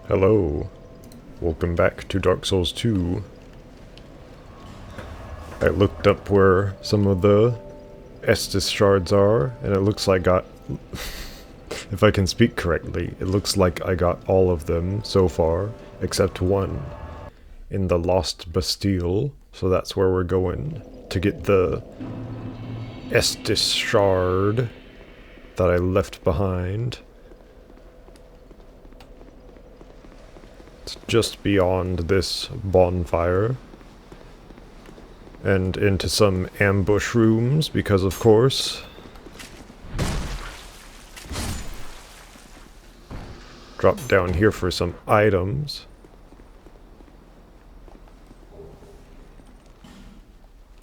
Hello, welcome back to Dark Souls 2. I looked up where some of the Estus shards are, and it looks like if I can speak correctly, it looks like I got all of them so far, except one, in the Lost Bastille, so that's where we're going to get the Estus shard that I left behind. It's just beyond this bonfire. And into some ambush rooms, because of course. Drop down here for some items.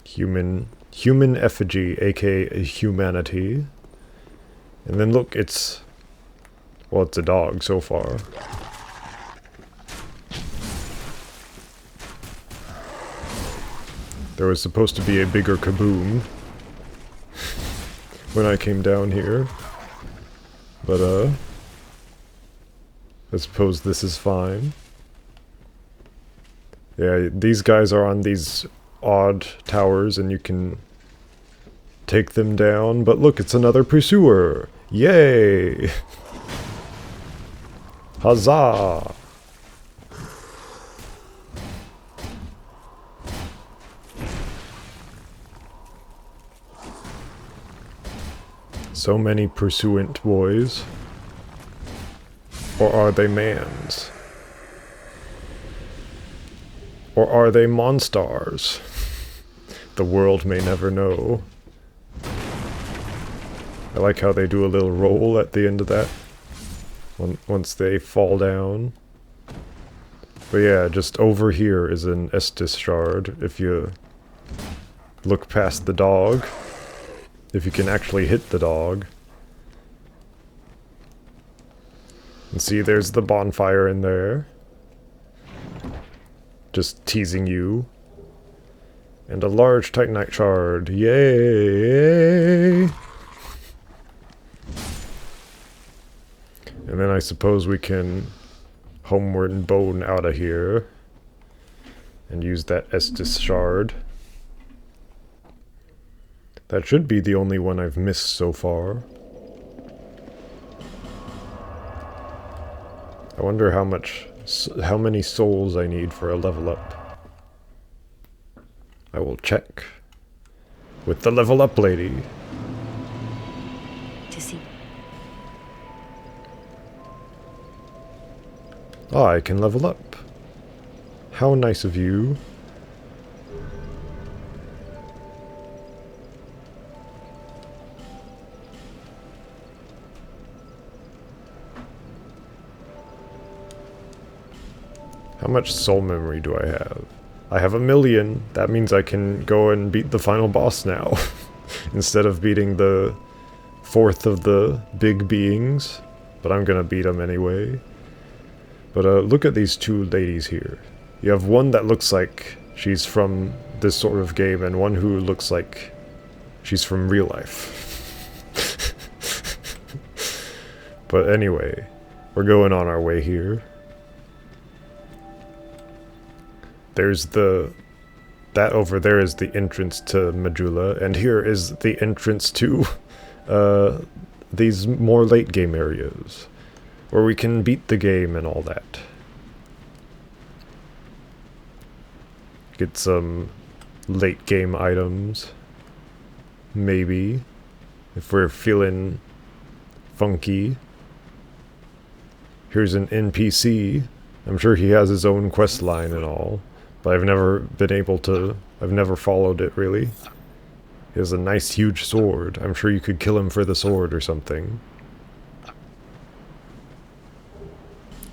Human effigy, aka humanity. And then look, it's a dog so far. There was supposed to be a bigger kaboom when I came down here. But, I suppose this is fine. Yeah, these guys are on these odd towers and you can take them down. But look, it's another pursuer! Yay! Huzzah! So many pursuant boys. Or are they mans? Or are they monstars? The world may never know. I like how they do a little roll at the end of that. Once they fall down. But yeah, just over here is an Estus shard. If you look past the dog. If you can actually hit the dog. And see, there's the bonfire in there. Just teasing you. And a large Titanite shard. Yay! And then I suppose we can homeward and bone out of here. And use that Estus shard. That should be the only one I've missed so far. I wonder how many souls I need for a level up. I will check with the level up lady. To see. Ah, I can level up. How nice of you. How much soul memory do I have? I have 1,000,000. That means I can go and beat the final boss now. Instead of beating the 4th of the big beings. But I'm gonna beat them anyway. But look at these two ladies here. You have one that looks like she's from this sort of game, and one who looks like she's from real life. But anyway, we're going on our way here. There's that over there is the entrance to Majula, and here is the entrance to these more late game areas, where we can beat the game and all that. Get some late game items, maybe, if we're feeling funky. Here's an NPC. I'm sure he has his own quest line and all. But I've never followed it, really. He has a nice, huge sword. I'm sure you could kill him for the sword or something.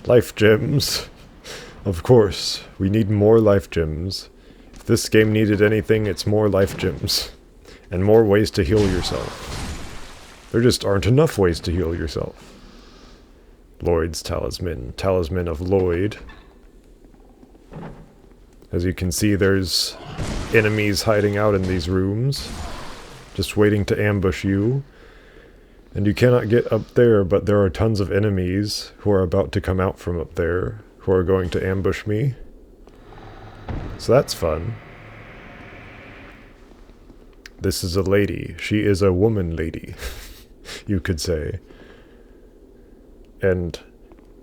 Life gems. Of course, we need more life gems. If this game needed anything, it's more life gems. And more ways to heal yourself. There just aren't enough ways to heal yourself. Lloyd's Talisman. Talisman of Lloyd. As you can see, there's enemies hiding out in these rooms, just waiting to ambush you. And you cannot get up there, but there are tons of enemies who are about to come out from up there, who are going to ambush me. So that's fun. This is a lady. She is a woman lady, you could say. And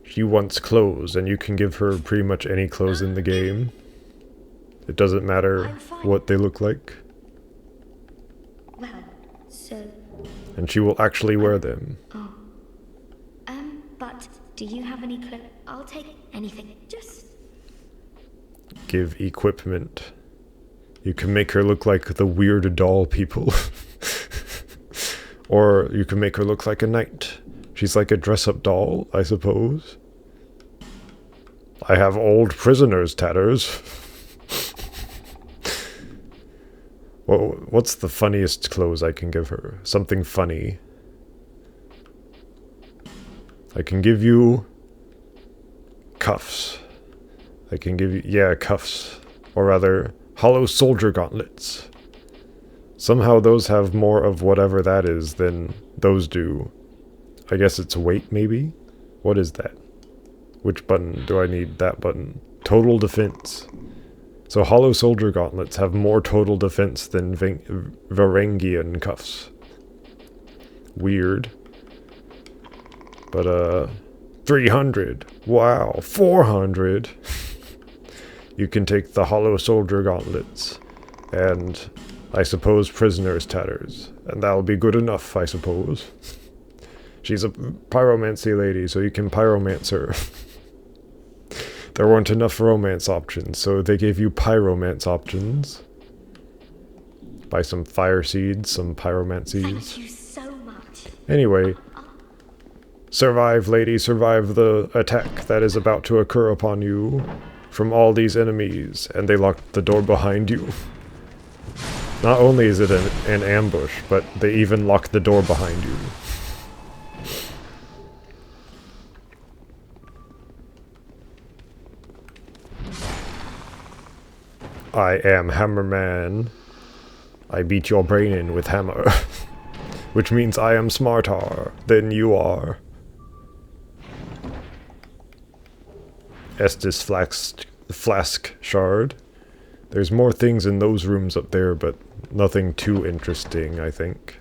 she wants clothes, and you can give her pretty much any clothes in the game. It doesn't matter what they look like. Well, so... And she will actually wear them. Oh. But do you have any clothes? I'll take anything. Just... Give equipment. You can make her look like the weird doll people. Or you can make her look like a knight. She's like a dress-up doll, I suppose. I have old prisoners' tatters. Well, what's the funniest clothes I can give her? Something funny. I can give you... cuffs. I can give you... yeah, cuffs. Or rather, hollow soldier gauntlets. Somehow those have more of whatever that is than those do. I guess it's weight, maybe? What is that? Which button do I need? That button. Total defense. So hollow soldier gauntlets have more total defense than Varangian cuffs. Weird. But, 300. Wow. 400. You can take the hollow soldier gauntlets. And, I suppose, prisoner's tatters. And that'll be good enough, I suppose. She's a pyromancy lady, so you can pyromancer her. There weren't enough romance options, so they gave you pyromance options. Buy some fire seeds, some pyromancies. Thank you so much. Anyway, survive, lady, survive the attack that is about to occur upon you from all these enemies, and they locked the door behind you. Not only is it an ambush, but they even lock the door behind you. I am Hammerman. I beat your brain in with hammer. Which means I am smarter than you are. Estus flask shard. There's more things in those rooms up there, but nothing too interesting, I think.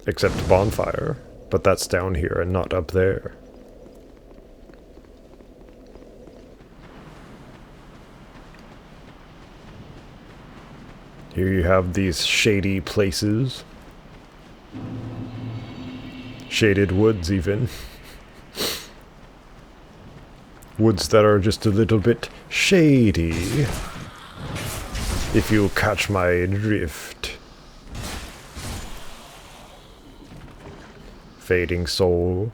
Except bonfire, but that's down here and not up there. Here you have these shady places. Shaded woods, even. Woods that are just a little bit shady. If you catch my drift. Fading soul.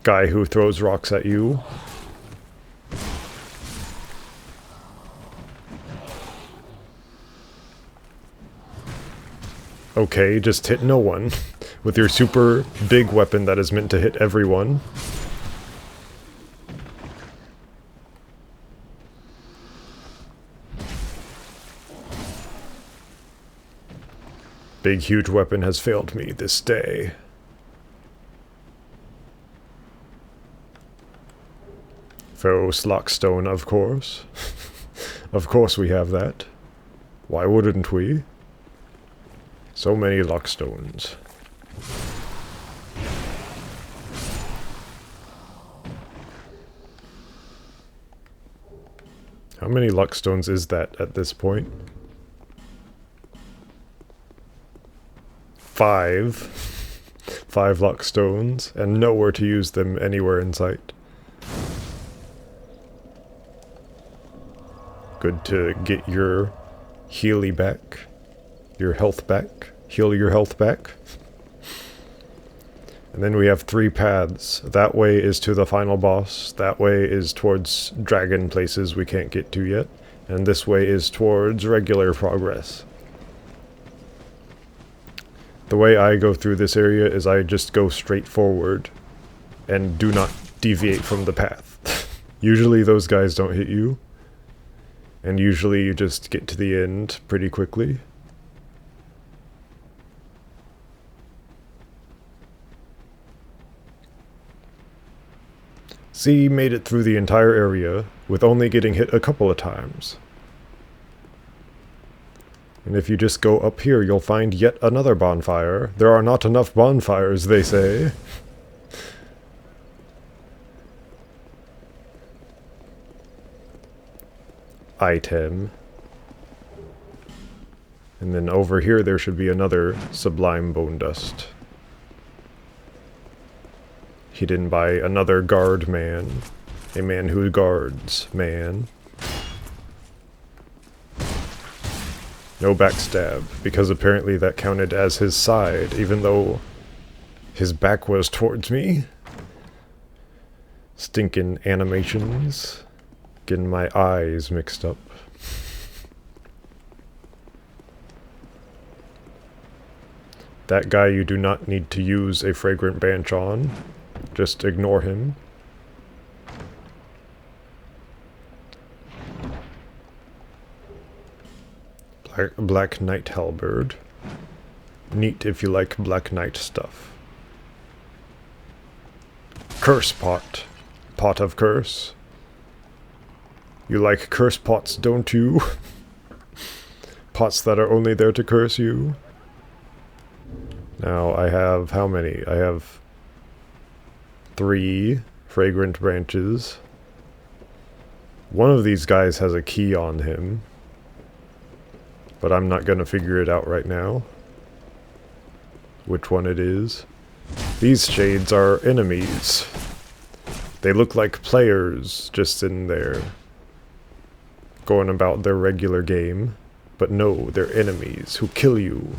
Guy who throws rocks at you. Okay, just hit no one. With your super big weapon that is meant to hit everyone. Big huge weapon has failed me this day. Pharaoh's Lockstone, of course. Of course we have that. Why wouldn't we? So many Lockstones. How many Luckstones is that at this point? 5. 5 Luckstones, and nowhere to use them anywhere in sight. Good to get your Healy back. Your health back. Heal your health back. And then we have 3 paths. That way is to the final boss. That way is towards dragon places we can't get to yet. And this way is towards regular progress. The way I go through this area is I just go straight forward and do not deviate from the path. Usually those guys don't hit you. And usually you just get to the end pretty quickly. Z made it through the entire area with only getting hit a couple of times. And if you just go up here, you'll find yet another bonfire. There are not enough bonfires, they say. Item. And then over here there should be another Sublime Bone Dust. Hidden by another guard man. A man who guards man. No backstab, because apparently that counted as his side, even though his back was towards me. Stinking animations. Getting my eyes mixed up. That guy you do not need to use a Fragrant Branch on. Just ignore him. Black Knight Halberd. Neat if you like Black Knight stuff. Curse Pot. Pot of Curse. You like curse pots, don't you? Pots that are only there to curse you. Now I have how many? I have 3 Fragrant Branches. One of these guys has a key on him. But I'm not gonna figure it out right now. Which one it is. These shades are enemies. They look like players just sitting there. Going about their regular game. But no, they're enemies who kill you.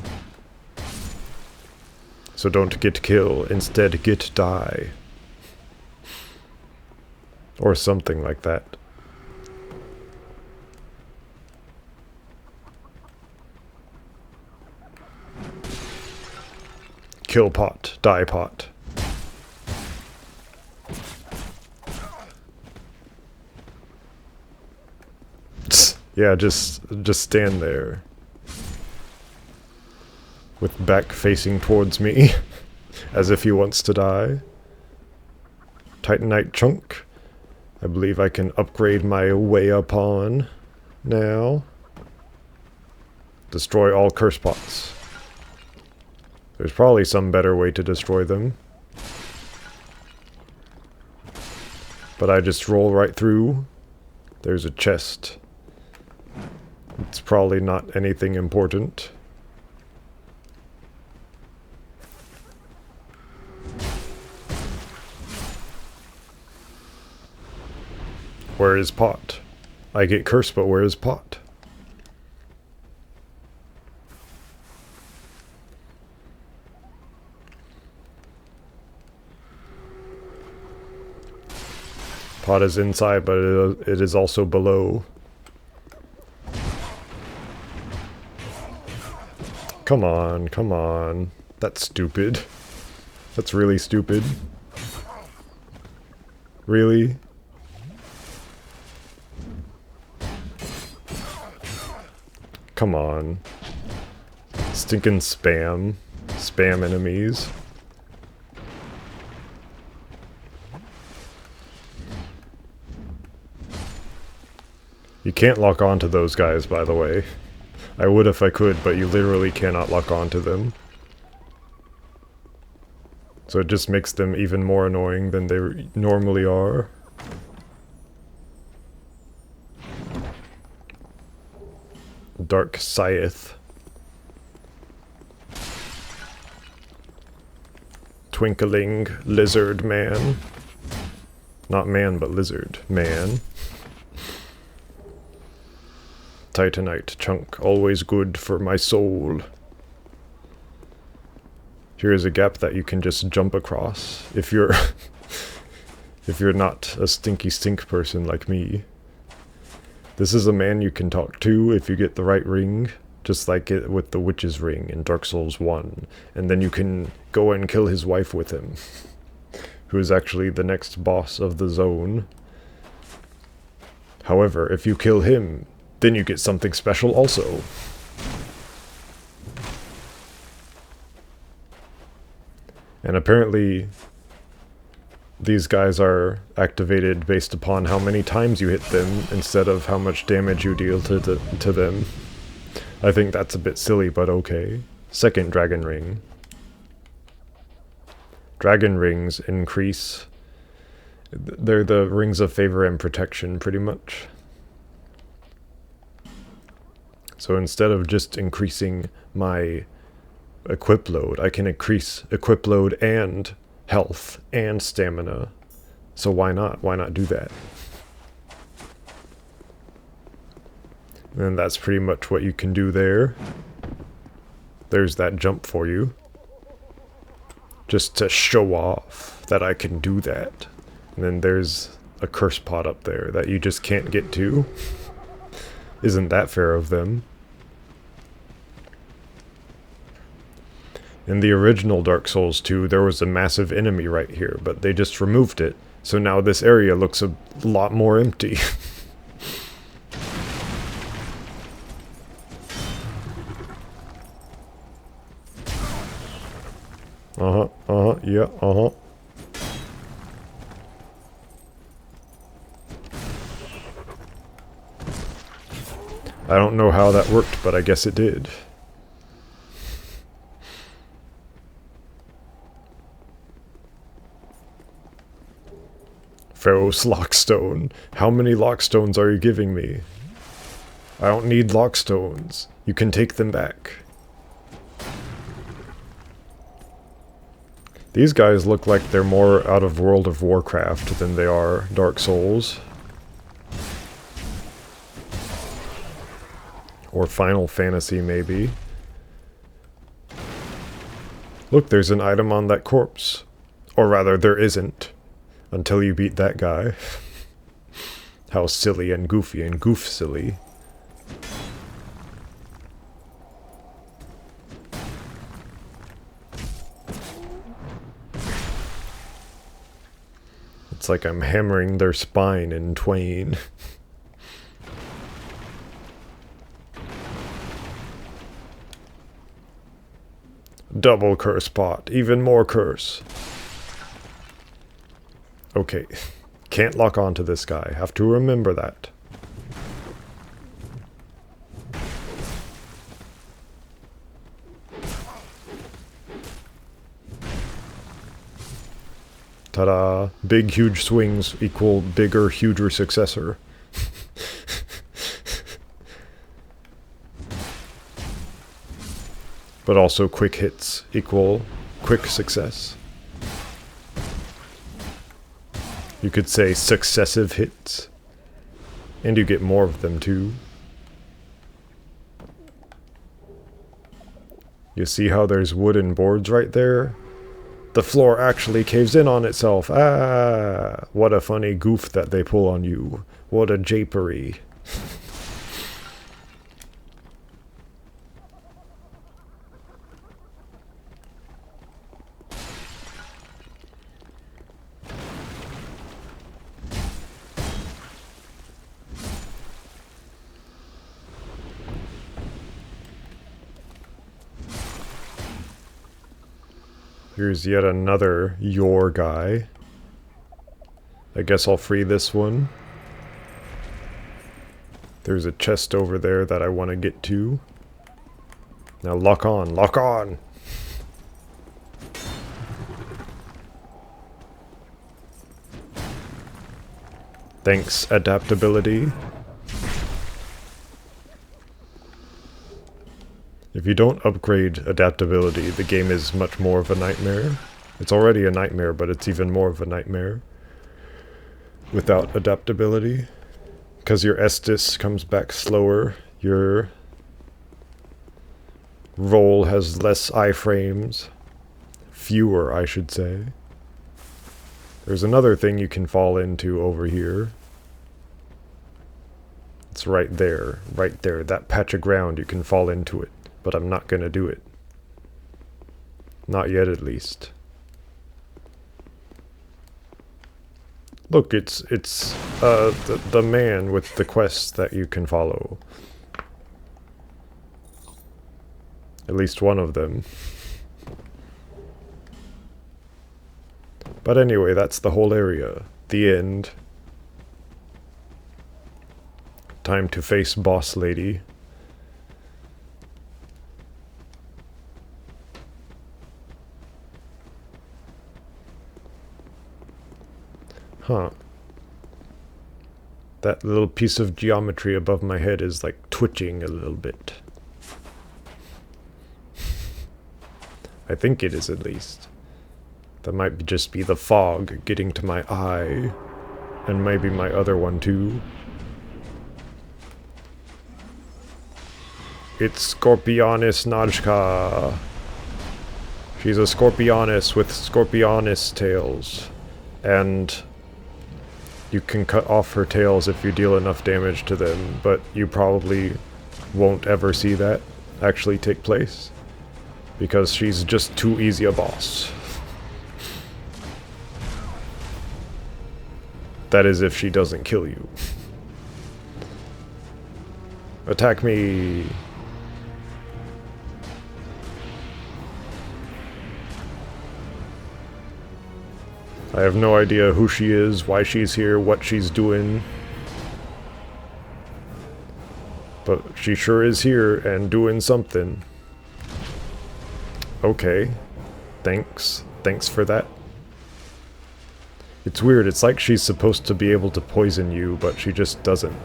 So don't get kill, instead get die. Or something like that. Kill pot, die pot. Yeah, just stand there. With back facing towards me. As if he wants to die. Titanite chunk. I believe I can upgrade my way upon now. Destroy all curse pots. There's probably some better way to destroy them. But I just roll right through. There's a chest. It's probably not anything important. Where is pot? I get cursed, but where is pot? Pot is inside, but it is also below. Come on, come on. That's stupid. That's really stupid. Really? Come on. Stinking spam. Spam enemies. You can't lock onto those guys, by the way. I would if I could, but you literally cannot lock onto them. So it just makes them even more annoying than they normally are. Dark Scythe. Twinkling Lizard Man. Not man, but lizard man. Titanite chunk, always good for my soul. Here is a gap that you can just jump across if you're if you're not a stinky stink person like me. This is a man you can talk to if you get the right ring, just like it with the witch's ring in Dark Souls 1, and then you can go and kill his wife with him, who is actually the next boss of the zone. However, if you kill him, then you get something special also. And apparently these guys are activated based upon how many times you hit them instead of how much damage you deal to them. I think that's a bit silly, but okay. Second dragon ring. Dragon rings increase. They're the rings of favor and protection, pretty much. So instead of just increasing my equip load, I can increase equip load and health and stamina. So why not? Why not do that? And that's pretty much what you can do there. There's that jump for you. Just to show off that I can do that. And then there's a curse pot up there that you just can't get to. Isn't that fair of them? In the original Dark Souls 2, there was a massive enemy right here, but they just removed it. So now this area looks a lot more empty. Yeah, I don't know how that worked, but I guess it did. Pharaoh's Lockstone. How many Lockstones are you giving me? I don't need Lockstones. You can take them back. These guys look like they're more out of World of Warcraft than they are Dark Souls. Or Final Fantasy, maybe. Look, there's an item on that corpse. Or rather, there isn't. Until you beat that guy. How silly and goofy and goof silly. It's like I'm hammering their spine in twain. Double curse pot. Even more curse. Okay. Can't lock onto this guy. Have to remember that. Ta-da! Big, huge swings equal bigger, huger successor. But also quick hits equal quick success. You could say successive hits. And you get more of them too. You see how there's wooden boards right there? The floor actually caves in on itself. Ah, what a funny goof that they pull on you. What a japery. Here's yet another your guy. I guess I'll free this one. There's a chest over there that I want to get to. Now lock on, lock on! Thanks, adaptability. If you don't upgrade adaptability, the game is much more of a nightmare. It's already a nightmare, but it's even more of a nightmare without adaptability. Because your Estus comes back slower, your roll has less iframes. Fewer, I should say. There's another thing you can fall into over here. It's right there, that patch of ground, you can fall into it. But I'm not gonna do it. Not yet, at least. Look, it's the man with the quest that you can follow. At least one of them. But anyway, that's the whole area. The end. Time to face Boss Lady. Huh. That little piece of geometry above my head is like twitching a little bit. I think it is, at least. That might just be the fog getting to my eye. And maybe my other one too. It's Scorpionis Najka. She's a Scorpionis with Scorpionis tails. And you can cut off her tails if you deal enough damage to them, but you probably won't ever see that actually take place. Because she's just too easy a boss. That is if she doesn't kill you. Attack me! I have no idea who she is, why she's here, what she's doing. But she sure is here and doing something. Okay. Thanks. Thanks for that. It's weird, it's like she's supposed to be able to poison you, but she just doesn't.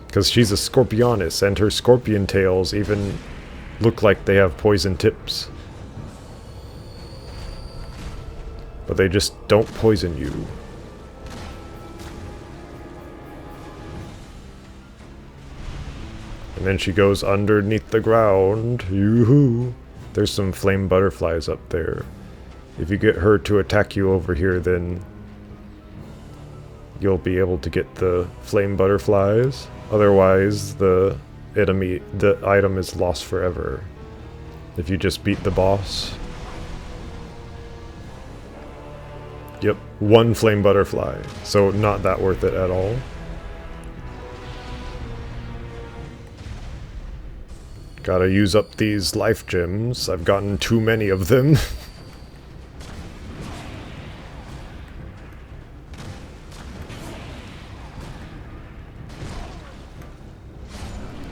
Because she's a Scorpionis, and her scorpion tails even look like they have poison tips. But they just don't poison you. And then she goes underneath the ground. Yoo-hoo! There's some flame butterflies up there. If you get her to attack you over here, then you'll be able to get the flame butterflies. Otherwise, the item is lost forever. If you just beat the boss. Yep, one flame butterfly, so not that worth it at all. Gotta use up these life gems. I've gotten too many of them.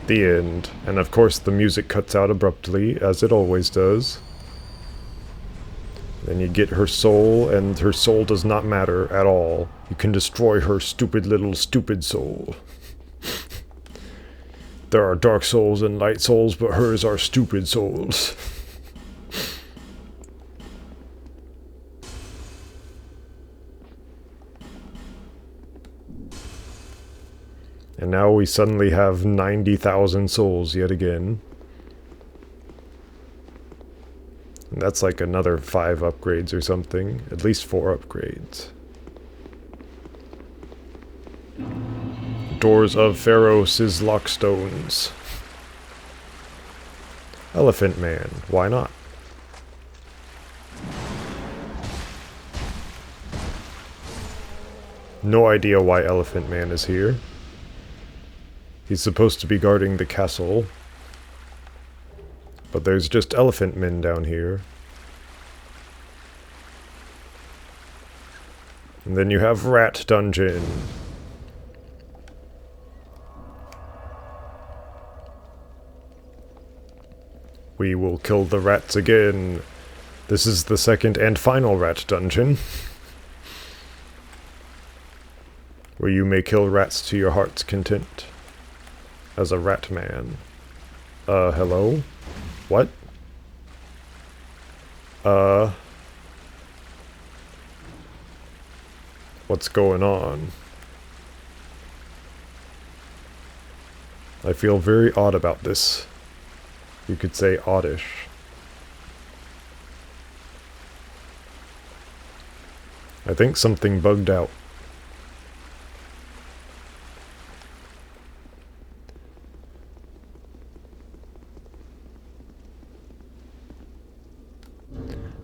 The end. And of course the music cuts out abruptly, as it always does. Then you get her soul, and her soul does not matter at all. You can destroy her stupid little stupid soul. There are dark souls and light souls, but hers are stupid souls. And now we suddenly have 90,000 souls yet again. And that's like another 5 upgrades or something. At least 4 upgrades. Doors of Pharaoh Sizlok Stones. Elephant Man. Why not? No idea why Elephant Man is here. He's supposed to be guarding the castle. But there's just elephant men down here. And then you have Rat Dungeon. We will kill the rats again. This is the second and final Rat Dungeon. Where you may kill rats to your heart's content. As a rat man. Hello? What? What's going on? I feel very odd about this. You could say oddish. I think something bugged out.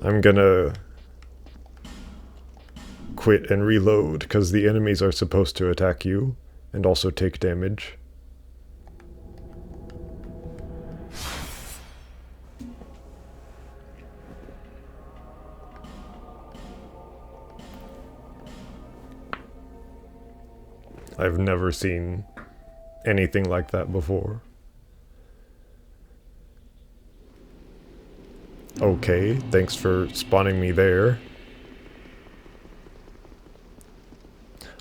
I'm gonna quit and reload, because the enemies are supposed to attack you, and also take damage. I've never seen anything like that before. Okay, thanks for spawning me there.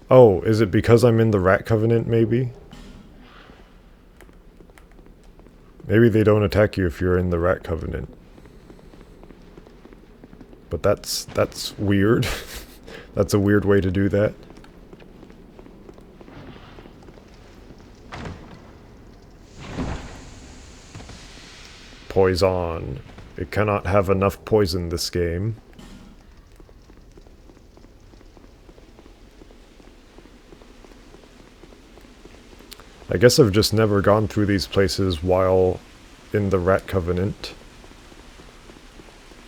Oh, is it because I'm in the Rat Covenant, maybe? Maybe they don't attack you if you're in the Rat Covenant. But that's weird. That's a weird way to do that. Poison. It cannot have enough poison this game. I guess I've just never gone through these places while in the Rat Covenant.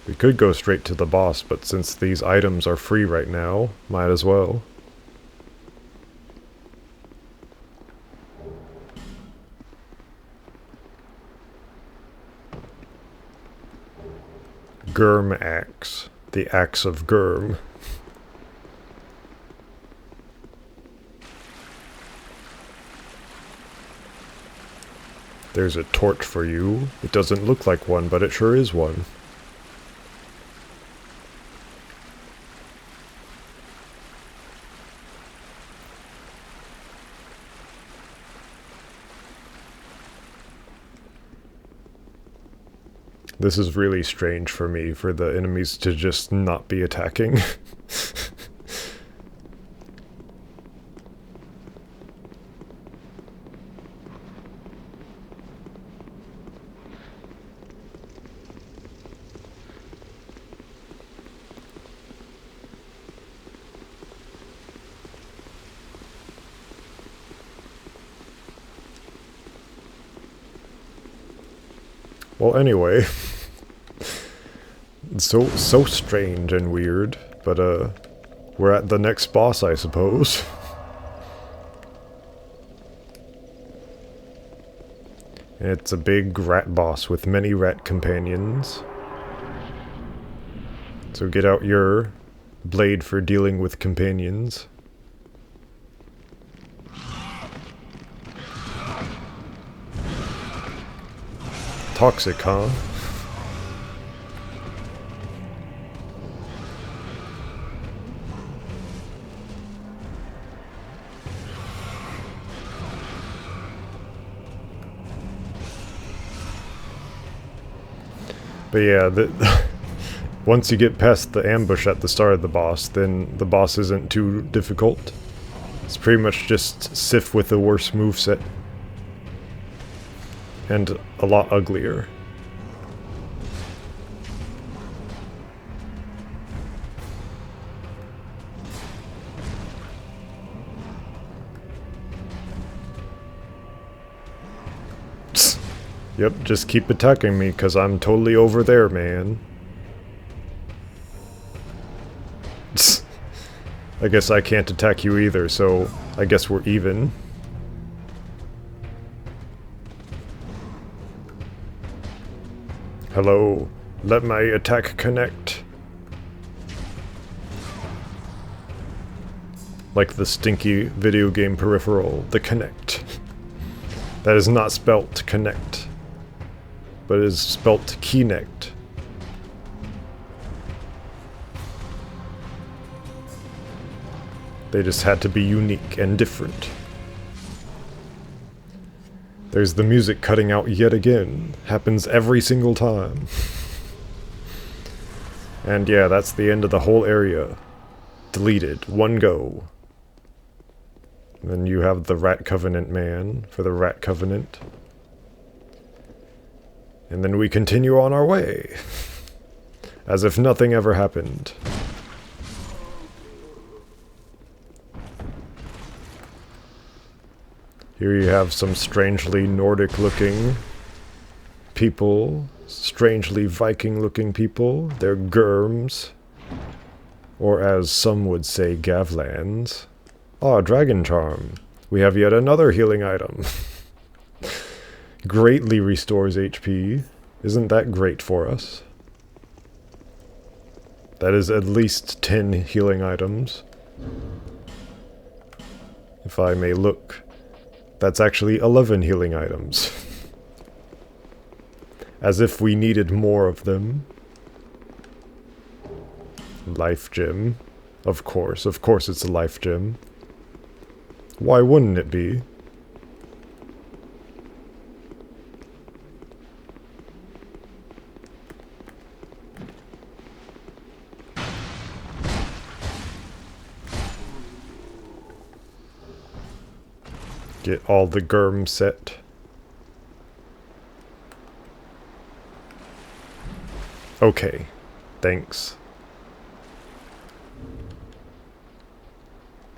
We could go straight to the boss, but since these items are free right now, might as well. Gurm Axe. The Axe of Gurm. There's a torch for you. It doesn't look like one, but it sure is one. This is really strange for me, for the enemies to just not be attacking. Well, anyway, it's so strange and weird, but we're at the next boss, I suppose. And it's a big rat boss with many rat companions. So get out your blade for dealing with companions. Toxic, huh? But yeah, once you get past the ambush at the start of the boss, then the boss isn't too difficult. It's pretty much just Sif with a worse moveset. And a lot uglier. Yep, just keep attacking me, cause I'm totally over there, man. I guess I can't attack you either, so I guess we're even. Hello, let my attack connect. Like the stinky video game peripheral, the Kinect. That is not spelt connect, but is spelt Kinect. They just had to be unique and different. There's the music cutting out yet again. Happens every single time. And yeah, that's the end of the whole area. Deleted. One go. And then you have the Rat Covenant man for the Rat Covenant. And then we continue on our way. As if nothing ever happened. Here you have some strangely Nordic-looking people, strangely Viking-looking people. They're Gurms. Or as some would say, Gavlands. Ah, Dragon Charm. We have yet another healing item. Greatly restores HP. Isn't that great for us? That is at least 10 healing items. If I may look, that's actually 11 healing items. As if we needed more of them. Life gem. Of course it's a life gem. Why wouldn't it be? Get all the Germ set. Okay, thanks.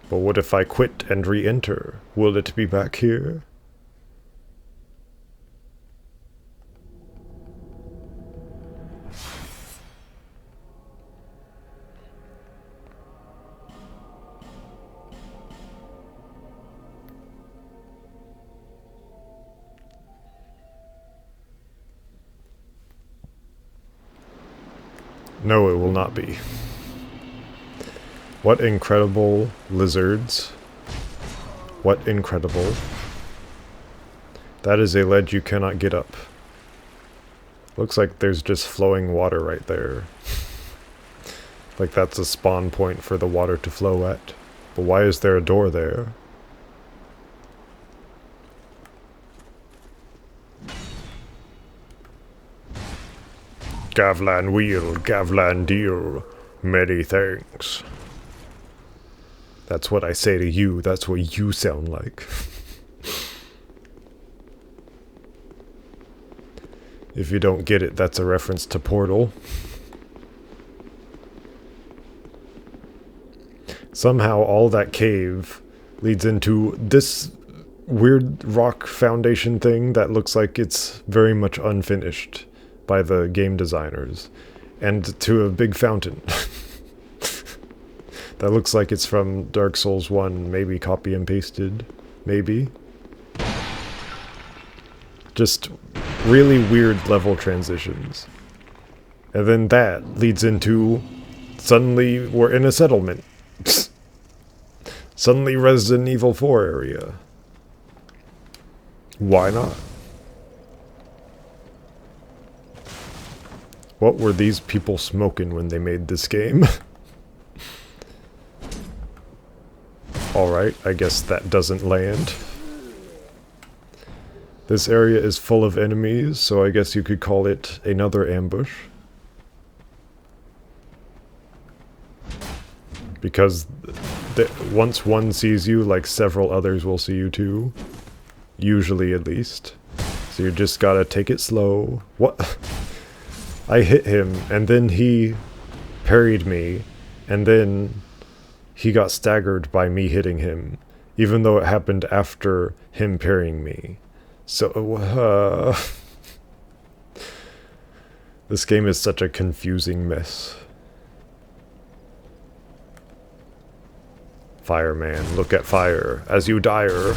But what if I quit and re-enter? Will it be back here? No, it will not be. What incredible lizards. What incredible. That is a ledge you cannot get up. Looks like there's just flowing water right there. Like that's a spawn point for the water to flow at. But why is there a door there? Gavlan wheel, Gavlan deal. Many thanks. That's what I say to you, that's what you sound like. If you don't get it, that's a reference to Portal. Somehow all that cave leads into this weird rock foundation thing that looks like it's very much unfinished by the game designers, and to a big fountain. That looks like it's from Dark Souls 1, maybe copy and pasted, maybe. Just really weird level transitions. And then that leads into, suddenly we're in a settlement. Suddenly Resident Evil 4 area. Why not? What were these people smoking when they made this game? Alright, I guess that doesn't land. This area is full of enemies, so I guess you could call it another ambush. Because once one sees you, like several others will see you too. Usually at least. So you just gotta take it slow. What? I hit him, and then he parried me, and then he got staggered by me hitting him, even though it happened after him parrying me. So, this game is such a confusing mess. Fireman, look at fire as you dire.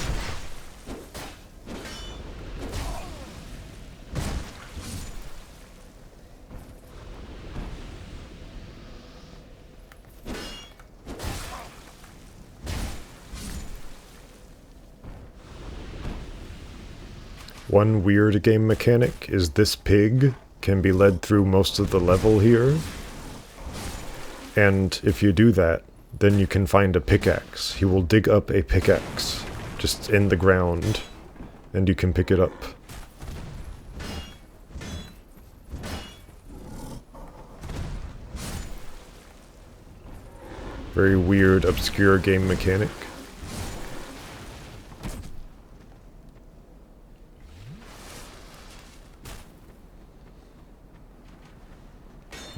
One weird game mechanic is this pig can be led through most of the level here. And if you do that, then you can find a pickaxe. He will dig up a pickaxe just in the ground, and you can pick it up. Very weird, obscure game mechanic.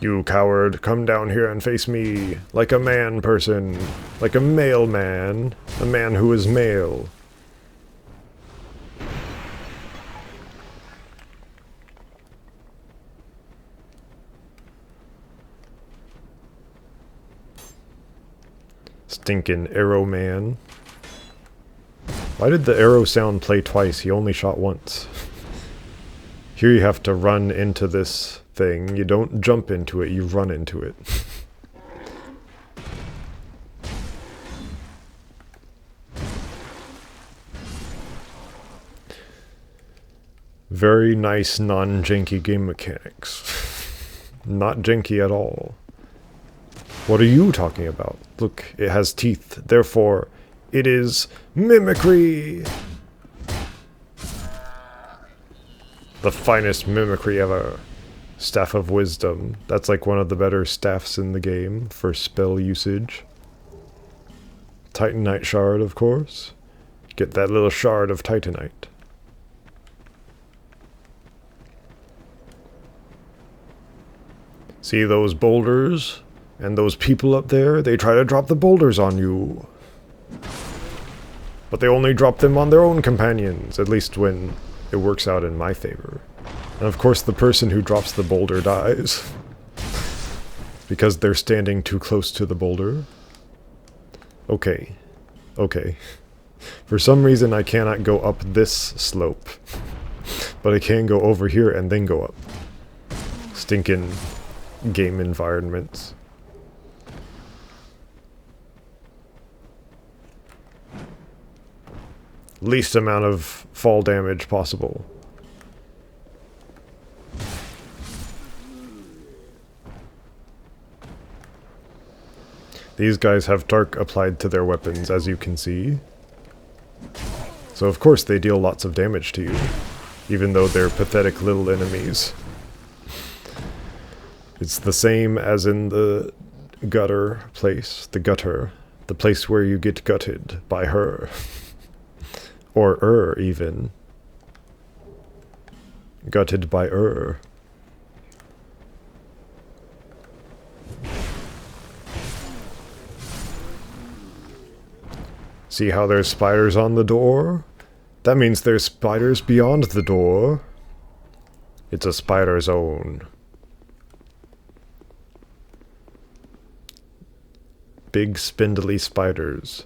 You coward, come down here and face me, like a man person, like a male man, a man who is male. Stinking Arrow Man. Why did the arrow sound play twice? He only shot once. Here you have to run into this thing. You don't jump into it, you run into it. Very nice non-janky game mechanics. Not janky at all. What are you talking about? Look, it has teeth, therefore it is mimicry! The finest mimicry ever. Staff of Wisdom. That's like one of the better staffs in the game for spell usage. Titanite shard, of course. Get that little shard of Titanite. See those boulders? And those people up there? They try to drop the boulders on you. But they only drop them on their own companions, at least when it works out in my favor. And of course the person who drops the boulder dies. Because they're standing too close to the boulder. Okay. Okay. For some reason I cannot go up this slope. But I can go over here and then go up. Stinking game environments. Least amount of fall damage possible. These guys have dark applied to their weapons, as you can see. So of course they deal lots of damage to you, even though they're pathetic little enemies. It's the same as in the gutter place, the place where you get gutted by her. Or even. Gutted by See how there's spiders on the door? That means there's spiders beyond the door. It's a spider zone. Big spindly spiders.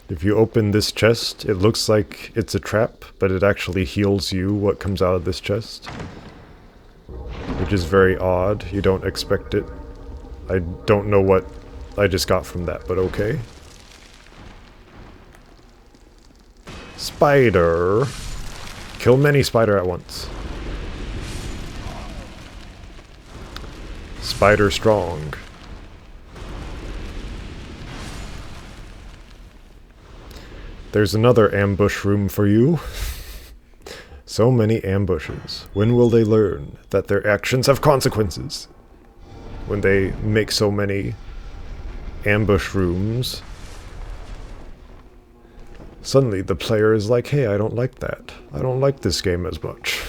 If you open this chest, it looks like it's a trap, but it actually heals you what comes out of this chest. Which is very odd. You don't expect it. I don't know what I just got from that, but okay. Spider. Kill many spider at once. Spider strong. There's another ambush room for you. So many ambushes. When will they learn that their actions have consequences? When they make so many ambush rooms, suddenly the player is like, hey, I don't like that. I don't like this game as much.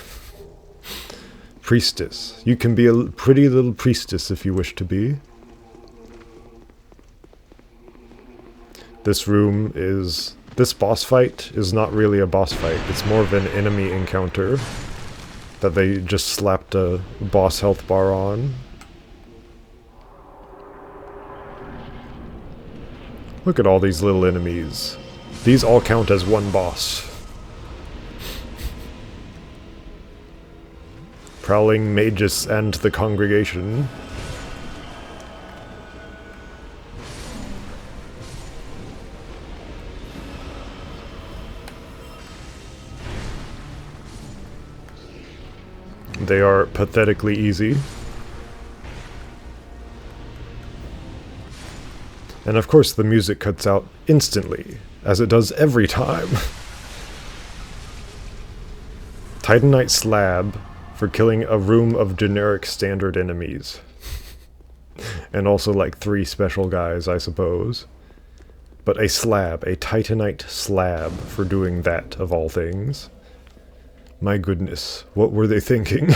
Priestess. You can be a pretty little priestess if you wish to be. This room is... This boss fight is not really a boss fight. It's more of an enemy encounter that they just slapped a boss health bar on. Look at all these little enemies. These all count as one boss. Prowling Magus and the Congregation. They are pathetically easy. And of course the music cuts out instantly, as it does every time. Titanite slab for killing a room of generic standard enemies. And also like 3 special guys, I suppose. But a slab, a Titanite slab for doing that, of all things. My goodness, what were they thinking?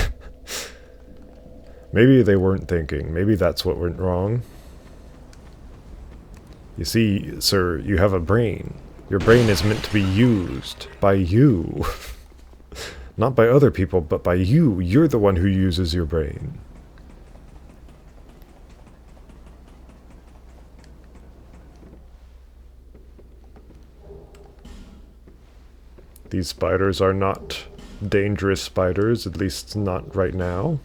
Maybe they weren't thinking. Maybe that's what went wrong. You see, sir, you have a brain. Your brain is meant to be used by you. Not by other people, but by you. You're the one who uses your brain. These spiders are not dangerous spiders, at least not right now.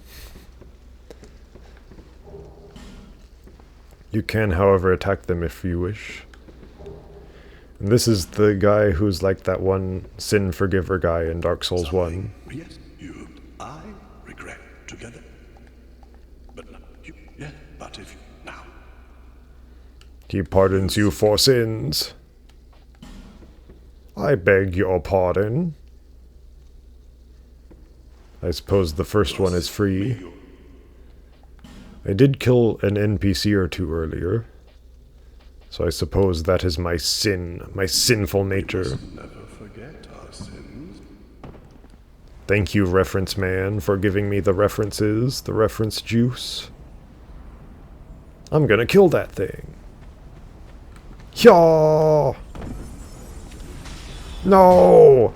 You can, however, attack them if you wish. And this is the guy who's like that one Sin Forgiver guy in Dark Souls 1. Yes, you and I regret together. But no, you, yeah, but if you, now. He pardons you for sins. I beg your pardon. I suppose the first one is free. I did kill an NPC or two earlier. So I suppose that is my sin, my sinful nature. Never forget our sins. Thank you, reference man, for giving me the references, the reference juice. I'm gonna kill that thing. Yaw! No!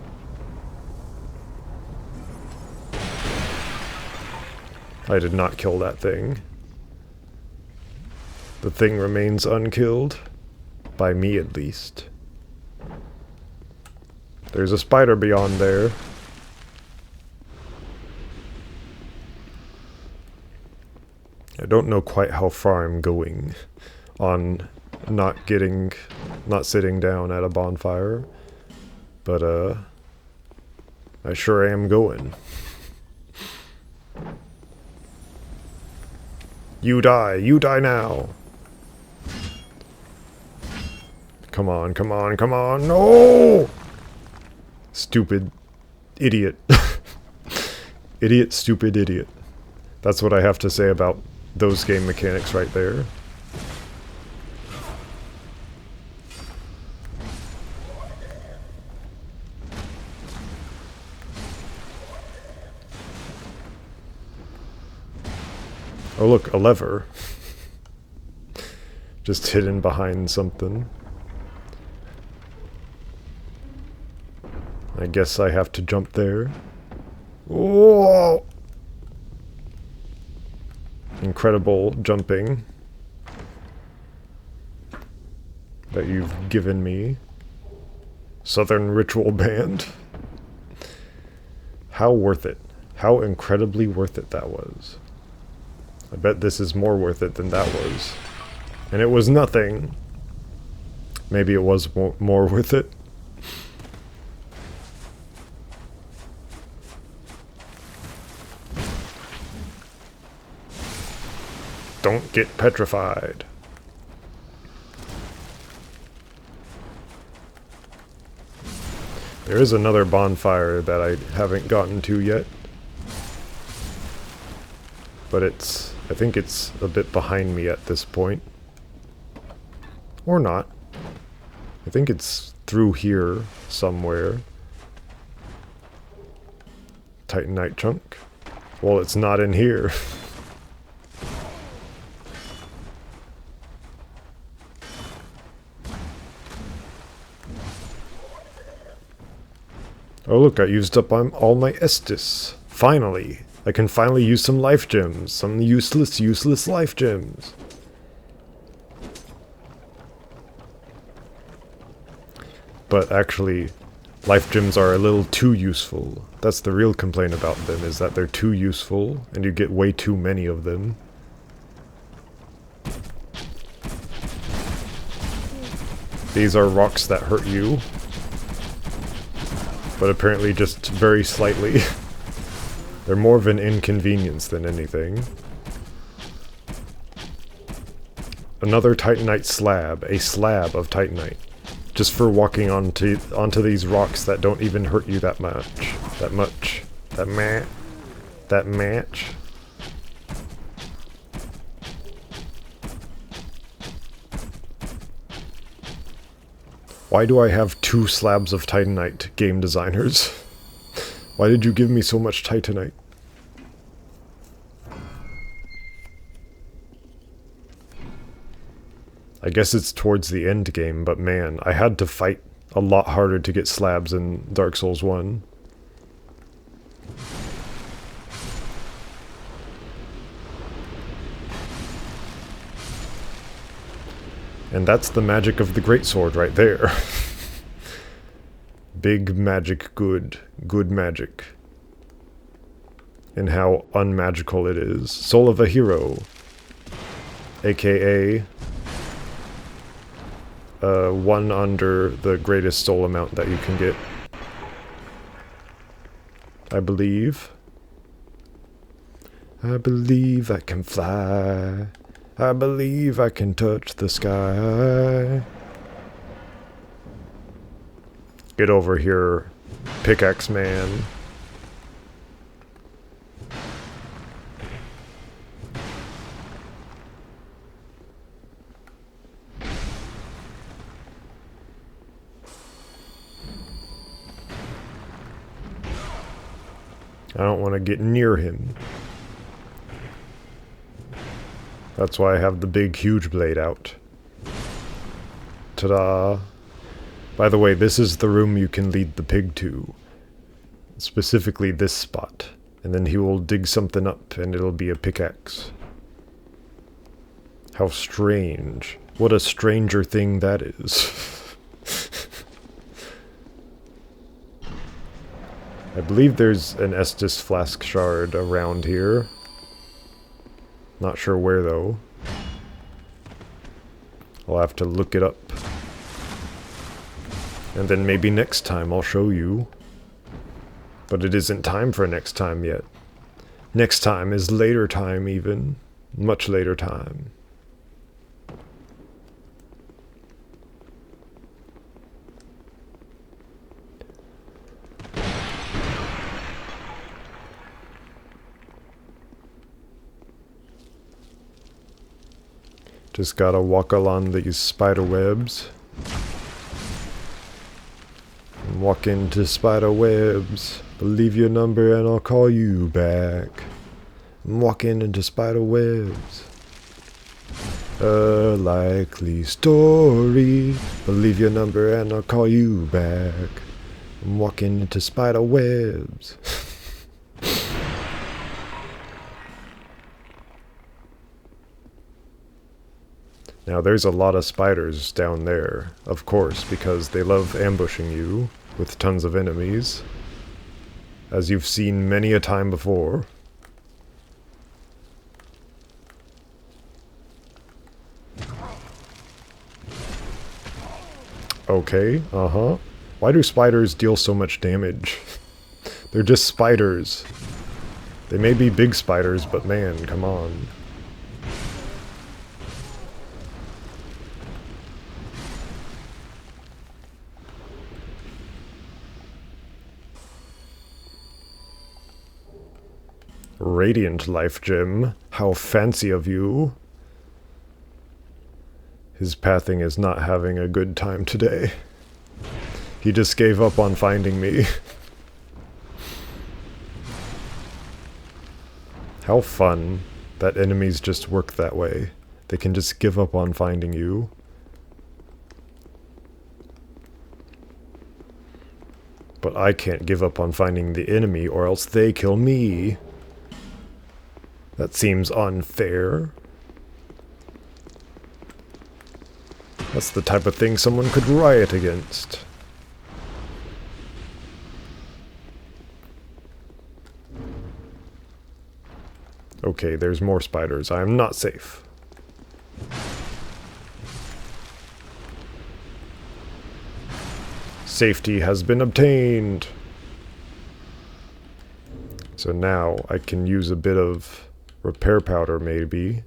I did not kill that thing. The thing remains unkilled. By me, at least. There's a spider beyond there. I don't know quite how far I'm going on not sitting down at a bonfire. But, I sure am going. You die now. Come on, come on, come on, no! Stupid idiot. Idiot, stupid idiot. That's what I have to say about those game mechanics right there. Oh look, a lever. Just hidden behind something. I guess I have to jump there. Whoa! Incredible jumping that you've given me. Southern Ritual Band. How worth it. How incredibly worth it that was. I bet this is more worth it than that was. And it was nothing. Maybe it was more worth it. Don't get petrified. There is another bonfire that I haven't gotten to yet. But I think it's a bit behind me at this point. Or not. I think it's through here somewhere. Titanite chunk. Well, it's not in here. Oh look, I used up all my Estus. Finally! I can finally use some life gems. Some useless life gems. But actually, life gems are a little too useful. That's the real complaint about them, is that they're too useful, and you get way too many of them. These are rocks that hurt you. But apparently just very slightly. They're more of an inconvenience than anything. Another Titanite slab. A slab of Titanite. Just for walking onto these rocks that don't even hurt you that much. That match. Why do I have 2 slabs of Titanite, game designers? Why did you give me so much Titanite? I guess it's towards the end game, but man, I had to fight a lot harder to get slabs in Dark Souls 1. And that's the magic of the greatsword right there. Big magic, good magic. And how unmagical it is. Soul of a hero. AKA 1 under the greatest soul amount that you can get. I believe. I believe I can fly. I believe I can touch the sky. Get over here, pickaxe man. I don't want to get near him. That's why I have the big, huge blade out. Ta-da! By the way, this is the room you can lead the pig to. Specifically this spot. And then he will dig something up, and it'll be a pickaxe. How strange. What a stranger thing that is. I believe there's an Estus flask shard around here. Not sure where, though. I'll have to look it up. And then maybe next time I'll show you. But it isn't time for next time yet. Next time is later time, even. Much later time. Just gotta walk along these spider webs. And walk into spider webs. Leave your number and I'll call you back. I'm walking into spider webs. A likely story. Leave your number and I'll call you back. I'm walking into spider webs. Now there's a lot of spiders down there, of course, because they love ambushing you with tons of enemies, as you've seen many a time before. Okay, Why do spiders deal so much damage? They're just spiders. They may be big spiders, but man, come on. Radiant life gem. How fancy of you. His pathing is not having a good time today. He just gave up on finding me. How fun that enemies just work that way. They can just give up on finding you. But I can't give up on finding the enemy or else they kill me. That seems unfair. That's the type of thing someone could riot against. Okay, there's more spiders. I am not safe. Safety has been obtained. So now I can use a bit of repair powder, maybe.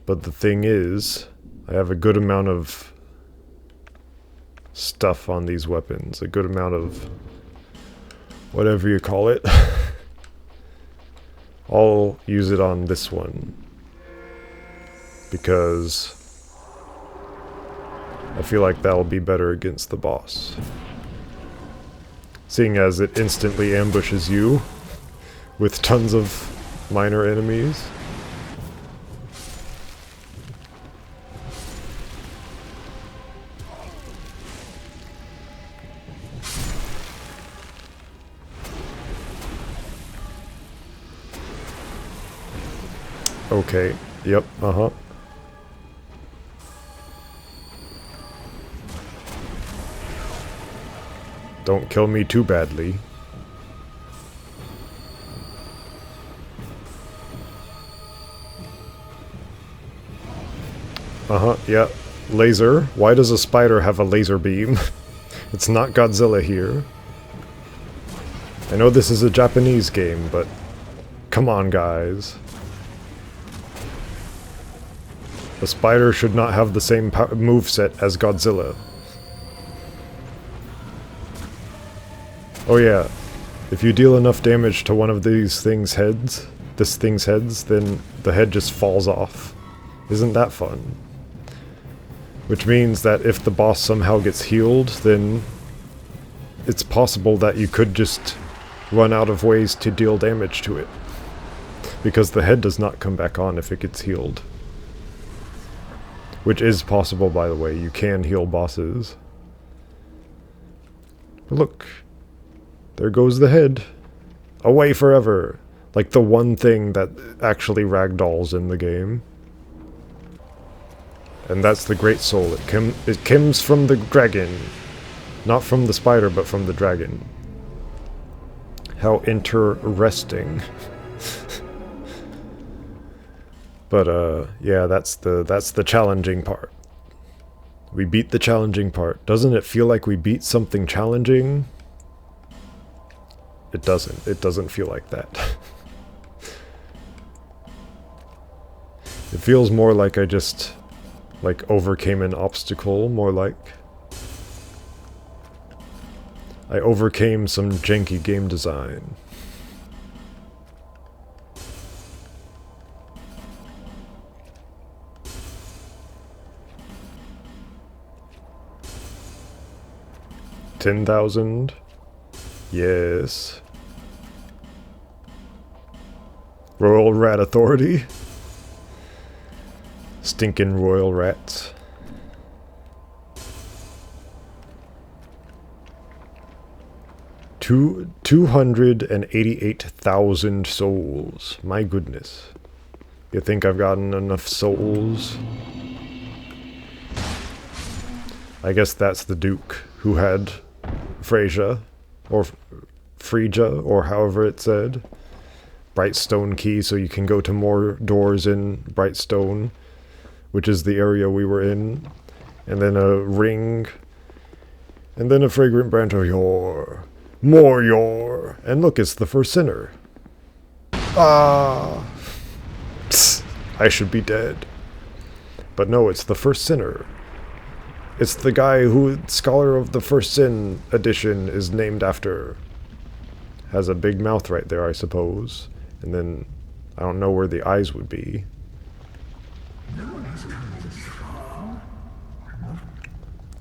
But the thing is, I have a good amount of stuff on these weapons. A good amount of whatever you call it. I'll use it on this one. Because I feel like that'll be better against the boss. Seeing as it instantly ambushes you with tons of minor enemies. Okay, yep, Don't kill me too badly. Uh-huh, yeah. Laser. Why does a spider have a laser beam? It's not Godzilla here. I know this is a Japanese game, but come on, guys. A spider should not have the same moveset as Godzilla. Oh yeah, if you deal enough damage to one of these things' heads, then the head just falls off. Isn't that fun? Which means that if the boss somehow gets healed, then it's possible that you could just run out of ways to deal damage to it. Because the head does not come back on if it gets healed. Which is possible, by the way. You can heal bosses. But look. There goes the head. Away forever. Like the one thing that actually ragdolls in the game. And that's the Great Soul. It comes from the dragon. Not from the spider, but from the dragon. How interesting. But yeah, that's the challenging part. We beat the challenging part. Doesn't it feel like we beat something challenging? It doesn't. It doesn't feel like that. It feels more like I just like overcame an obstacle, more like I overcame some janky game design. $10,000? Yes. Royal Rat Authority? Stinking royal rats. Two 288,000 souls. My goodness. You think I've gotten enough souls? I guess that's the Duke who had Freyja, or Freyja, or however it said. Brightstone key, so you can go to more doors in Brightstone, which is the area we were in. And then a ring. And then a fragrant branch of yore. More yore. And look, it's the first sinner. Ah! Psst, I should be dead. But no, it's the first sinner. It's the guy who Scholar of the First Sin edition is named after. Has a big mouth right there, I suppose. And then, I don't know where the eyes would be.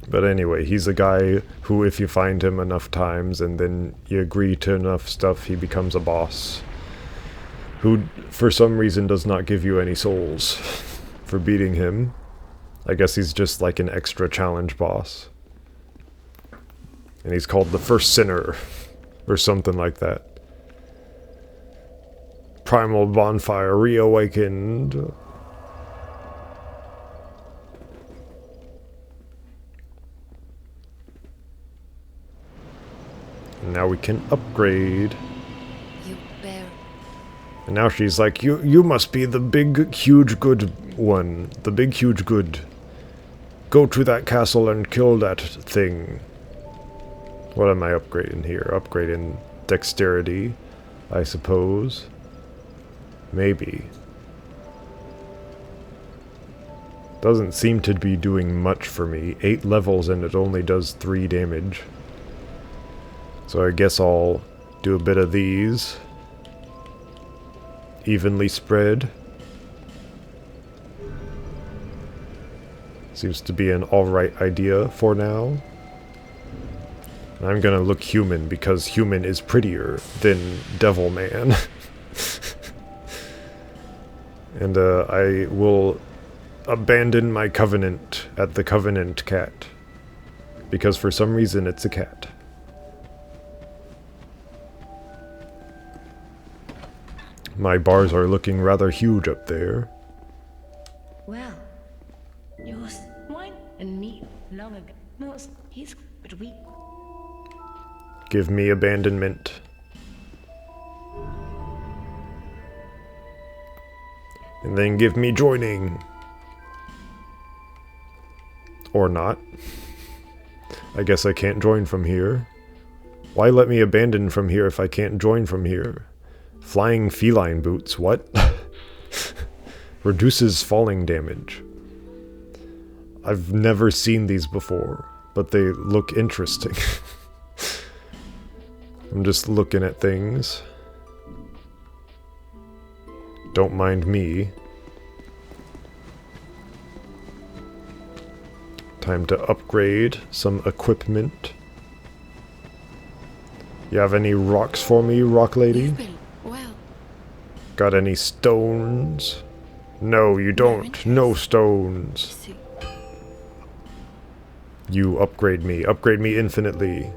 But anyway, he's a guy who, if you find him enough times and then you agree to enough stuff, he becomes a boss. Who, for some reason, does not give you any souls for beating him. I guess he's just like an extra challenge boss. And he's called the First Sinner, or something like that. Primal Bonfire Reawakened. And now we can upgrade. You bear. And now she's like, you must be the big, huge good one. The big, huge good. Go to that castle and kill that thing. What am I upgrading here? Upgrading dexterity, I suppose. Maybe. Doesn't seem to be doing much for me. 8 levels and it only does 3 damage. So I guess I'll do a bit of these. Evenly spread. Seems to be an alright idea for now. And I'm gonna look human because human is prettier than Devil Man. And I will abandon my covenant at the Covenant Cat. Because for some reason it's a cat. My bars are looking rather huge up there. Well, yours, mine, and me, long ago. No, he's but we. Give me abandonment. And then give me joining. Or not. I guess I can't join from here. Why let me abandon from here if I can't join from here? Flying feline boots, what? Reduces falling damage. I've never seen these before, but they look interesting. I'm just looking at things. Don't mind me. Time to upgrade some equipment. You have any rocks for me, rock lady? You've been well. Got any stones? No, you don't. No stones. See. You upgrade me. Upgrade me infinitely.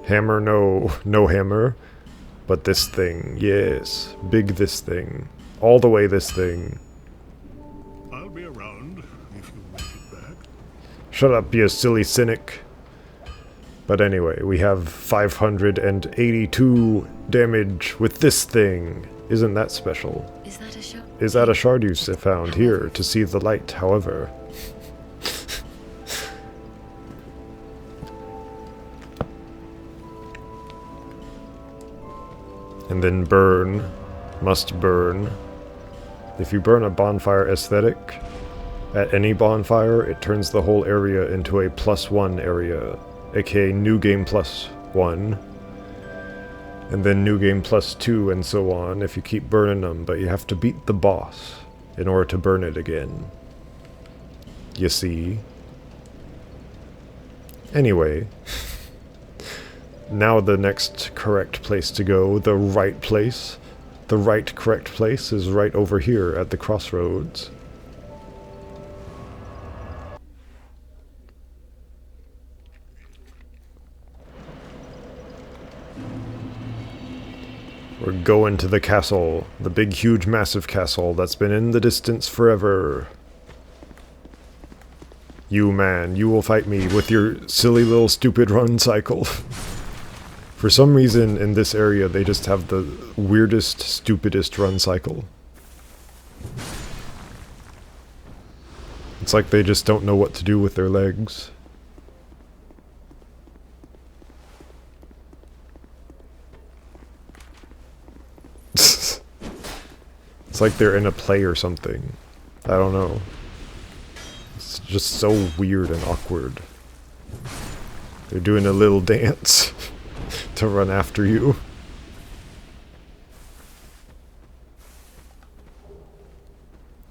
Hammer, no. No hammer. But this thing, yes. Big this thing. All the way this thing. I'll be around if you make it back. Shut up, you silly cynic. But anyway, we have 582 damage with this thing. Isn't that special? Is that a shot? Is that a shard you found here to see the light, however? And then burn. Must burn. If you burn a bonfire aesthetic, at any bonfire, it turns the whole area into a +1 area, aka New Game +1. And then New Game +2 and so on if you keep burning them, but you have to beat the boss in order to burn it again. You see? Anyway. Now the next correct place to go, the right place. The right correct place is right over here at the crossroads. We're going to the castle. The big, huge, massive castle that's been in the distance forever. You, man, you will fight me with your silly little stupid run cycle. For some reason, in this area, they just have the weirdest, stupidest run cycle. It's like they just don't know what to do with their legs. It's like they're in a play or something. I don't know. It's just so weird and awkward. They're doing a little dance to run after you.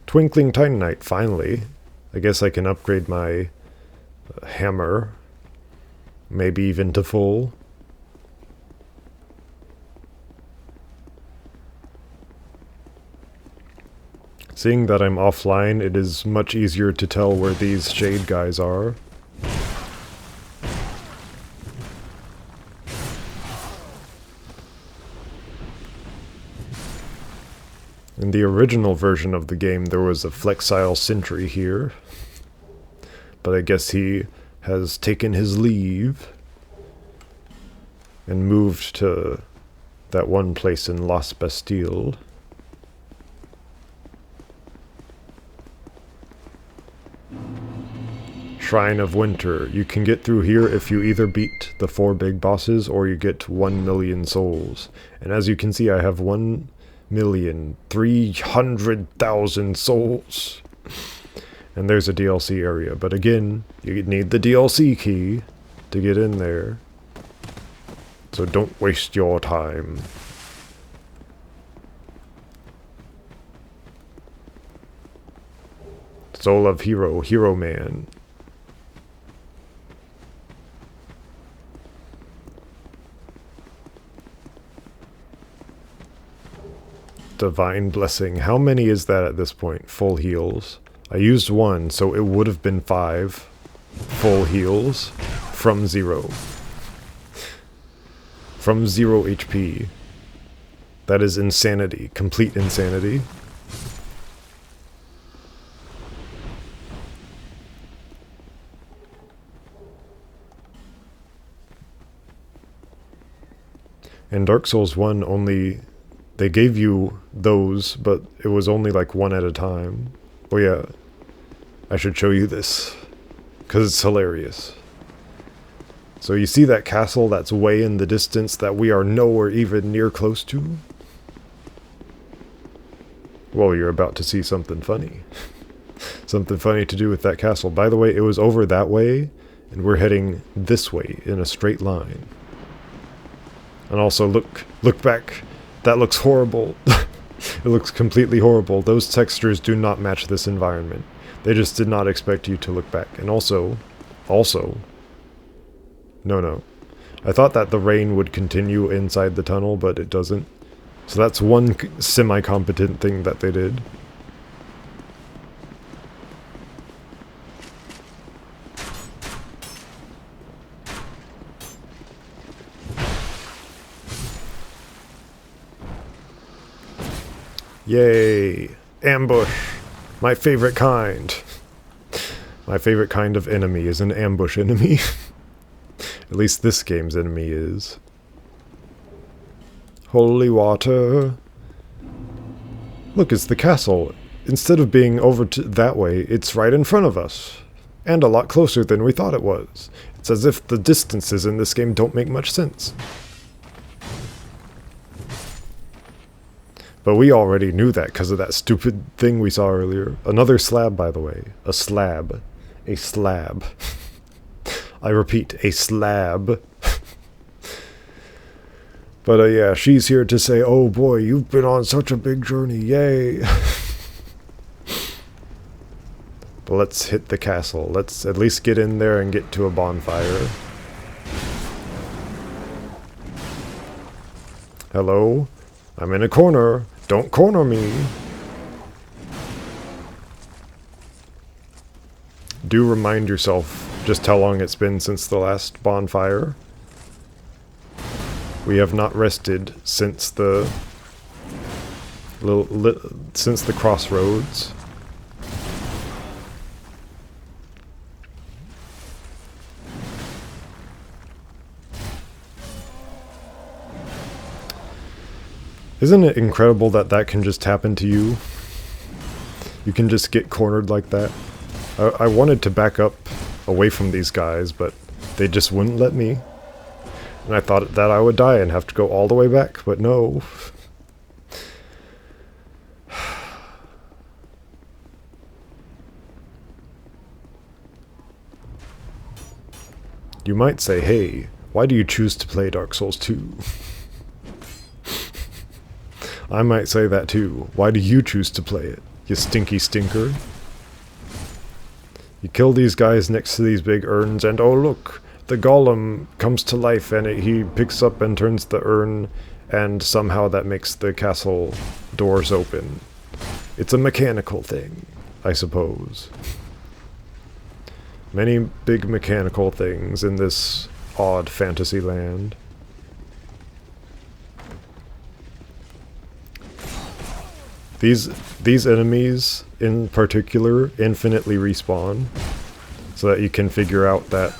Twinkling Titanite, finally. I guess I can upgrade my hammer. Maybe even to full. Seeing that I'm offline, it is much easier to tell where these shade guys are. In the original version of the game, there was a Flexile Sentry here. But I guess he has taken his leave and moved to that one place in Las Bastille. Shrine of Winter. You can get through here if you either beat the 4 big bosses or you get 1,000,000 souls. And as you can see, I have 1,300,000 souls. And there's a DLC area. But again, you need the DLC key to get in there. So don't waste your time. Soul of Hero, Hero Man. Divine Blessing. How many is that at this point? Full heals. I used 1, so it would have been 5 full heals from 0. From 0 HP. That is insanity. Complete insanity. In Dark Souls 1 only, they gave you those, but it was only like one at a time. Oh yeah, I should show you this, because it's hilarious. So you see that castle that's way in the distance that we are nowhere even near close to? Well, you're about to see something funny. Something funny to do with that castle. By the way, it was over that way, and we're heading this way in a straight line. And also, look back. That looks horrible. It looks completely horrible. Those textures do not match this environment. They just did not expect you to look back. And also, no. I thought that the rain would continue inside the tunnel, but it doesn't. So that's one semi-competent thing that they did. Yay! Ambush! My favorite kind! My favorite kind of enemy is an ambush enemy. At least this game's enemy is. Holy water! Look, it's the castle. Instead of being over to that way, it's right in front of us. And a lot closer than we thought it was. It's as if the distances in this game don't make much sense. But we already knew that because of that stupid thing we saw earlier. Another slab, by the way. A slab. A slab. I repeat, a slab. But yeah, she's here to say, oh boy, you've been on such a big journey, yay. But let's hit the castle. Let's at least get in there and get to a bonfire. Hello? I'm in a corner. Don't corner me. Do remind yourself just how long it's been since the last bonfire. We have not rested since the since the crossroads. Isn't it incredible that that can just happen to you? You can just get cornered like that. I wanted to back up away from these guys, but they just wouldn't let me. And I thought that I would die and have to go all the way back, but no. You might say, hey, why do you choose to play Dark Souls 2? I might say that too. Why do you choose to play it, you stinky stinker? You kill these guys next to these big urns, and oh look, the golem comes to life, and he picks up and turns the urn, and somehow that makes the castle doors open. It's a mechanical thing, I suppose. Many big mechanical things in this odd fantasy land. These enemies, in particular, infinitely respawn, so that you can figure out that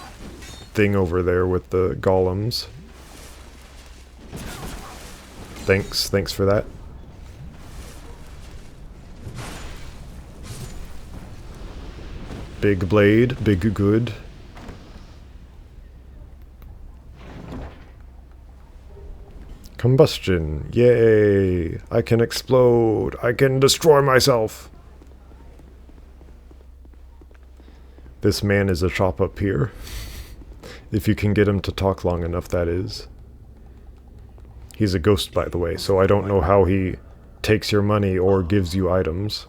thing over there with the golems. Thanks for that. Big blade, big good. Combustion, yay! I can explode, I can destroy myself! This man is a chop up here. If you can get him to talk long enough, that is. He's a ghost, by the way, so I don't know how he takes your money or gives you items.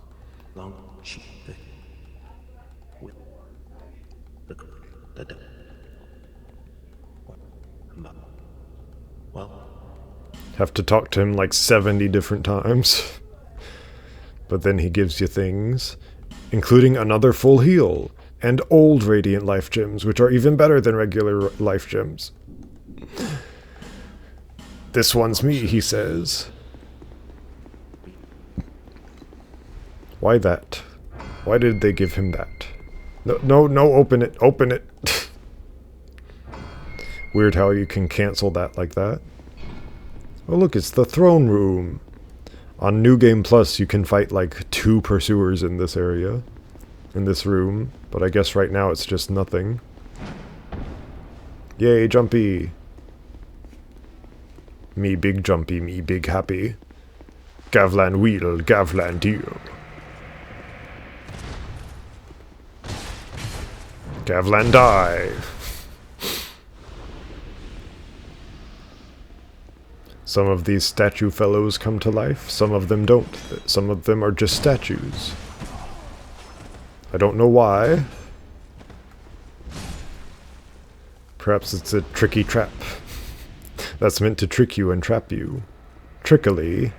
Have to talk to him like 70 different times. But then he gives you things, including another full heal, and old Radiant Life Gems, which are even better than regular Life Gems. This one's me, he says. Why that? Why did they give him that? No, open it, open it. Weird how you can cancel that like that. Oh look, it's the throne room. On New Game Plus, you can fight like 2 pursuers in this area. In this room. But I guess right now it's just nothing. Yay, Jumpy! Me big Jumpy, me big happy. Gavlan wheel, Gavlan deal. Gavlan die! Some of these statue fellows come to life, some of them don't. Some of them are just statues. I don't know why. Perhaps it's a tricky trap. That's meant to trick you and trap you. Trickily.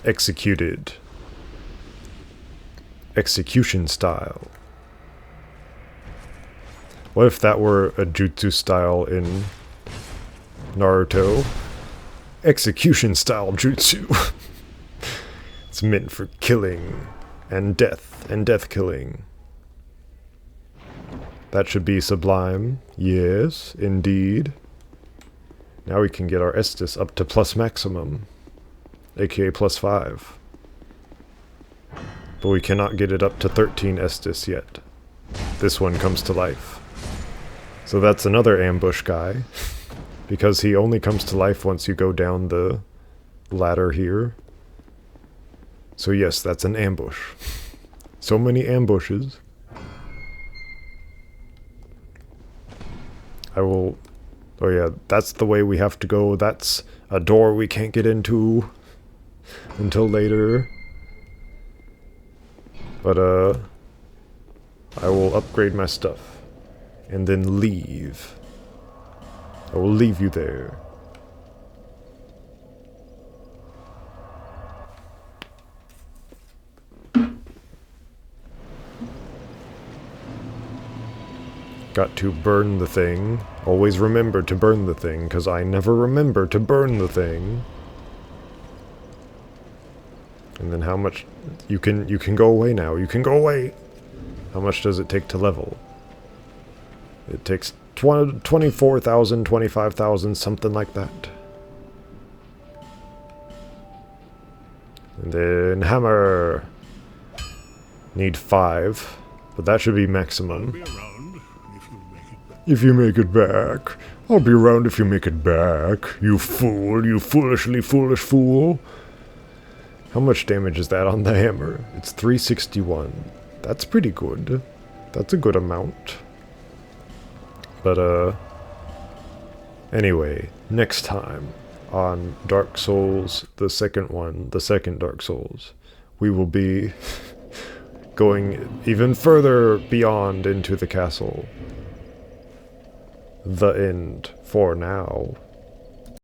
Executed. Execution style. What if that were a jutsu style in Naruto? Execution style jutsu. It's meant for killing and death killing. That should be sublime. Yes, indeed. Now we can get our Estus up to plus maximum, aka plus 5. But we cannot get it up to 13 Estus yet. This one comes to life. So that's another ambush guy, because he only comes to life once you go down the ladder here. So yes, that's an ambush. So many ambushes. Oh yeah, that's the way we have to go. That's a door we can't get into until later. But I will upgrade my stuff. And then leave. I will leave you there. Got to burn the thing. Always remember to burn the thing, because I never remember to burn the thing. And then how much... You can go away now. You can go away! How much does it take to level? It takes 24,000, 25,000, something like that. And then hammer. Need 5, but that should be maximum. If you make it back. I'll be around if you make it back. You fool, you foolishly foolish fool. How much damage is that on the hammer? It's 361. That's pretty good. That's a good amount. But, anyway, next time on Dark Souls, the second Dark Souls, we will be going even further beyond into the castle. The end for now.